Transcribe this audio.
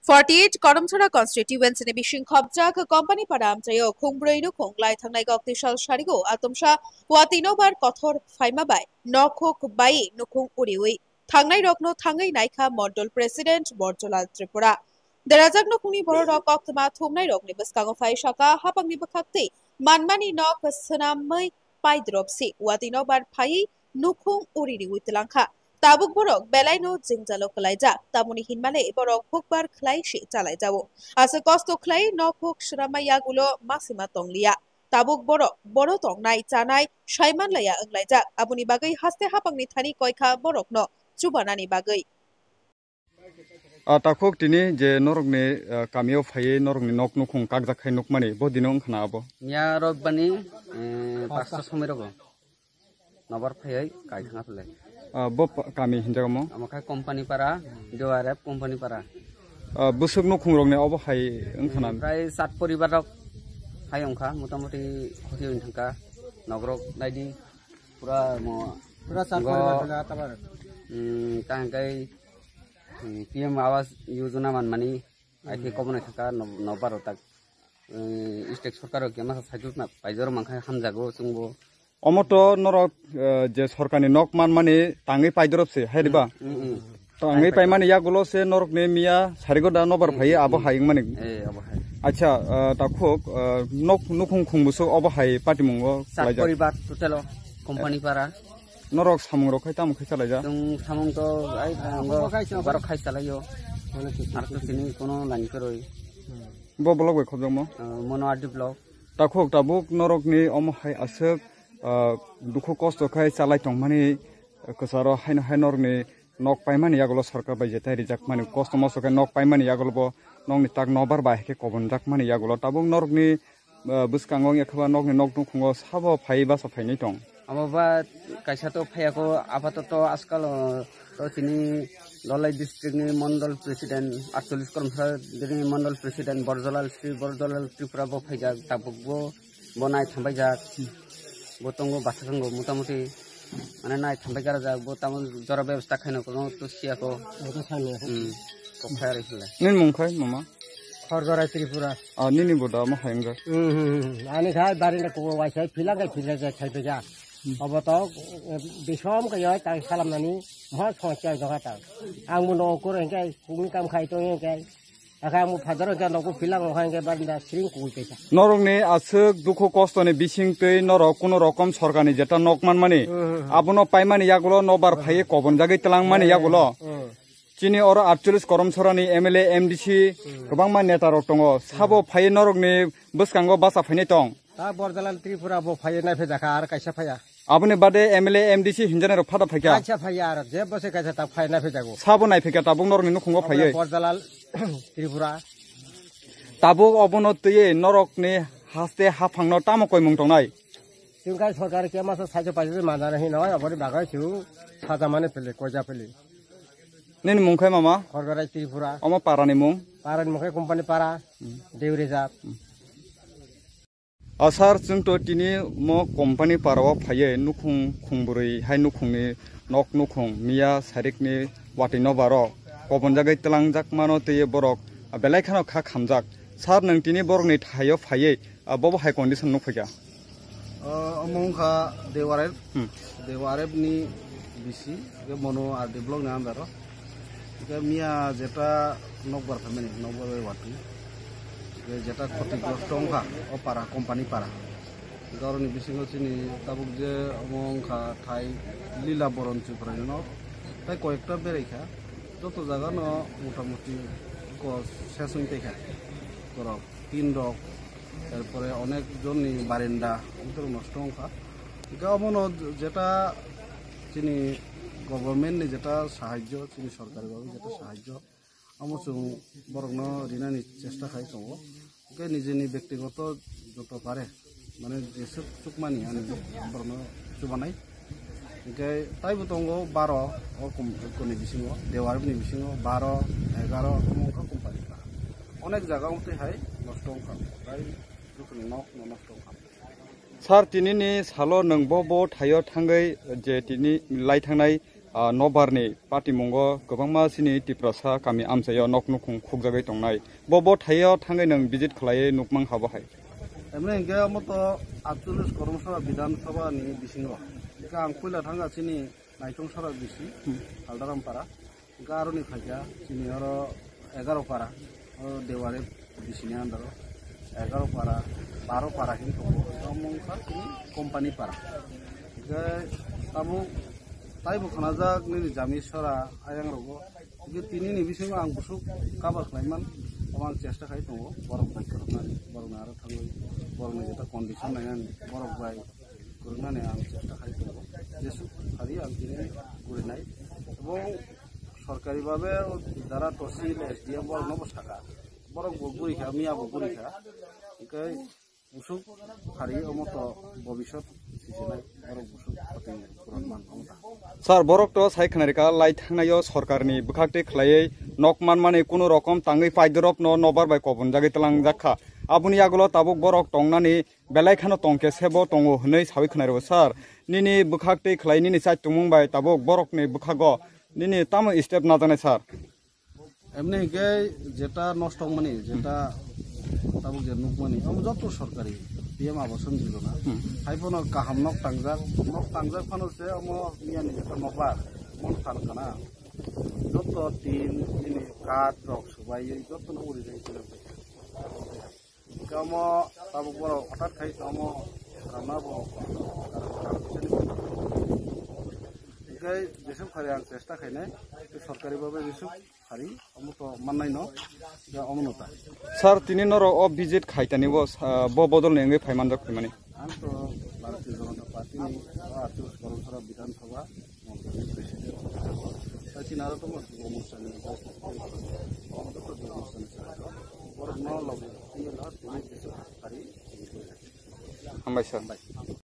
48 Karamchhara কনস্টিটিউয়েন্সিनि बिसिं खबजाक company पारा आमचायो खुंब्रैनो खुंलाय थांनाय गक्तिसाल सारिगो आतमसा वातिनो बार कथर फाइमाबाय नखक by नुखुं उरिउइ थांनाय रकनो थांगै नायखा मडल प्रेसिडेंट बरजलाल त्रिपुरा देराजाक नुखुंनि बर रक अक्तमा थुमनाय रकनि बसकांगो फाइ शाका हापांनि बखाक्ति मानमानि नक सनामै पाइद्रपसि वातिनो बार फाइ नुखुं उरिउइ तलांखा ताबुक borok belai jingjalo kalaijak tamoni hinmale borok hukbar khlaisi chalaijao ase kosto khlai nokhuk shramaiyagulo masima tonglia tabuk borok boro tongnai chanai saimanlaya anglaijak aboni bagai haste hapangni thani koikha borokno chubanani bagai takuk tini je norokni kamio phai norokni nok nukhung kakjak khai nukmani bo dinong khana abo nya robbani pasta somirogo nabar phai kai thanga phle bo kami hinjagamo amakai company para doarep company para busuk nukhung rokni obo hai angkhana prai 7 poribarok hai ongkha motamoti khoti thangka nogrok naidi pura 7 poribar tabar tangkai PM Awas Yojana मानमानि आइथे कबनाय थाका नबार tak state सरकार केमा साइजुना पाइजर मांखाय हामजागो जोंबो अमतो नरक जे सरकारनि नक मानमानि ताङै पाइदरबसे हायरिबा ताङै पाइमानि यागुलो से नरकनि मिया सारिगो दा नबार phi आबो हायिं मानि आबो हाय अच्छा ताखुक नक नुखुं खुंबुसो अबो हाय पाटिमुंगो साइजा परिबार टोटल कंपनी पारा नरक सामुं रखाय ताम खै चालायजा जों सामुं तो आइ बारो खाय चालायो आरतो सिनि कोनो लाइन करय बो ब्लग वे खबजमो मनो आदि ब्लग ताखुक ताबुक नरकनि अम हाय आसक दुखु कष्ट खाय चालाय तंमानि कसारो हायन हायनरनि नक पाइमानि यागलो सरकार बायजे तारि जाक मानि कष्ट मस्त खाय नक पाइमानि यागलबो नंनि ताक नबार बायके कबन जाक मानि यागलो ताबुक नरकनि बुसकांगं एकबा नकनि नक दुखुंगो साबो फाइ बासा फाइनै दं amaba kaisa to phayako apato to askal to tini lolai district ni mandal president 48 kormsa dini mandal president borjolal tripura bo phaijak tabukbo bonai thambaijak botongo basakango motamoti mane nai thambaijar jak bo tamon jora ব্যবস্থা khaino kono to siako to khaino ko phayari sile nin mungkhai mama khorgora tripura nini boda ma hainga ani khai barina ko waisai philangai philai khaibeja अब तो बिसम गयो ता खालामनानै मा समस्या जगाता आं मुनो कोरेंगाय कुनि काम खायतो एंगाय आखा मु फादर गानोको फिलां हांगे बारदा स्रिं कुइतेसा नरंनि आसुक दुखु कष्टनि बिसिंतै नरक कुनो रकम सरकारनि जेटा नकमान माने आबुनो पाइमानि यागुलो नबार फाये कबन जागै तलां माने यागुलो चिनि और 48 करमसरानि एमएलए एमडीसी गोबां मा नेता रक दङ साबो फाये नरकनि बसकांगो बासा फायनै दं ता बरजलाल त्रिपुरा बो फाये नायफे जाखा आर कायसा फाया आपने बादे एमएलए एमडीसी हिंजाने रो फादा फायका अच्छा फाया आर जे बसे कायसा ता फाय नायफे जागो साबो नायफेका ताबुक नरकनि नुखुंगो फाये बरजलाल त्रिपुरा ताबुक अबनो तये नरकनि हास्ते हाफांनो तामो कय मुं दंनाय जोंगा सरकार के मास साइजो पाइजो माना रहि नय अबरि बागाय छु साजा माने पेले कोजा पेले निन मुंखाय मामा खरगराय त्रिपुरा अमा पारानि मुंखाय कम्पानी पारा देवरेजा आसार जों तो तिनि म कम्पानी पाराव फाये नुखुं खुंबुरै हाय नुखुंनि नक नुखुं मिया सारिकनि वाटिनो बारो कबन जागै तलांजाक मानो तये बरक बेलायखानो खा खामजाक सार नों तिनि बरकनि थायो फाये बबो हाय कन्डिशन नुफैगा अमंखा देवारेबनि बिसि के मनो आर डेभलप नाम दारो के मिया जेटा नकबार फैमानि नकबार वाटि जेटा क्षतिग्रस्त अंखा ओ पारा कम्पानी पारा गावनि बिसिङाव चिनि ताबुक जे अंखा थाइ लीला बरनचि फरायनो ताइ कयेकटा बेरायखा যত জায়গা ন মোটামুটি শেষ হইতে করো 3 রক তারপরে অনেকজনই বারান্দা ভিতর নষ্ট অংখা গামন যেটা চিনি গভর্নমেন্টনি যেটা সাহায্য চিনি সরকারিভাবে যেটা সাহায্য আমসুং বরং ঋণানি চেষ্টা খাই দङ কে নিজেনি ব্যক্তিগত যত পারে মানে যেসব চুকমানি আনি বরং চুবানাय ओमफ्राय ताइबो दङ 12 कम्पानि बिसिङाव देवारनि बिसिङाव 12 11 अंखा कम्पानिफ्रा अनेक जायगायावहाय नष्ट अंखा फ्राय रोखोमनि नष्ट अंखा सार तिनिनि साल' नोंबो थायो थांगै जे तिनि लाइ थांनाय नबारनि पाटिमुंगो गोबांमा सिनि तिप्रसा गामि आमसायाव नक नुखुं खुगजागै दंनाय बबो थायाव थाङै नों भिजिट खालायै नुकमां हाबाहाय एमने इंगे मत 48 कर्मशाला विधानसभानि बिसिङाव इका आं पहिला थांगासिनि नायथंसारा बिसि हालदारामपारा इका आरोनि फाइजा सिनि आरो 11 पारा देवारे बिसिनि आन्दार 11 पारा 12 पारा हिंखौ मुंखा सिनि कम्पानि पारा इका ताबु ताइबो खानाजाक नि जामिसरा आयां रगो इके तिनिनि बिसिङाव आं बुसु काबार खालायमान आं चेष्टा खालाय दङ बरफ बाय खालामनानै बरफ आरो थाङै बरफनि जेटा कन्डिसन नायनानै बरफ बाय गुरनानै आं चेष्टा खालाय दङ जेसु खारि आं दिनै गुरनाय এবং সরকারিভাবে যারা তহসিল এসডিএম বড় নবস্থাকা বড় গুরিখা মিয়া গুরিখা একাই বুসুক খারি অমত ভবিষ্যৎ সিসিনাই বড় বুসুক হতে পুরান মান ক্ষমতা স্যার বরক তো সাইখানারিকা লাই থাংনাयो সরকারনি বুখাকতে খলাयै নকমান মানে কোনো রকম তাঙ্গै পাইদরপ ন নবার বাই কবন জাগै তলাং জাখা আবুনি আগলো তাবুক বরক টংনানি বেলাইখানো টংকে সেবো টংও হनै সাবি খনাरिबो স্যার নিনি বুখাকতে খলাইনি नि চাই টুমুং বাই তাবুক বরকনি বুখাগো নিনি তাম স্টেপ না জানাই স্যার এমনি গে যেটা নষ্ট মানে যেটা তাবুক যে নুকমানি আমি যত সরকারি পিএম আবাসন যোজনা হাইপনো কাহাম নক তাংজাক ফানোসে আমো মিয়ানি যেটা নবার মন ফানকানা যত টিন দিনে কাঠ রক সবাই যত উড়ে যাই চলে কামো তাবুক বড় হঠাৎ খাই কামো রান্নাবো একাই যেসব খারি আং চেষ্টা খাইনাই সরকারিভাবে যেসব খারি অমত মাননাই ন অমনতা স্যার তিনি নর অ ভিজিট খাইতানিবো ব বদল নেঙ্গै ফাইমান জাক মানে आं तो भारतीय जनता पार्टी में 48 कर्मशाला विधानसभा प्रेसिडेंट सचिन आरो तो অনুষ্ঠান हामबाय सार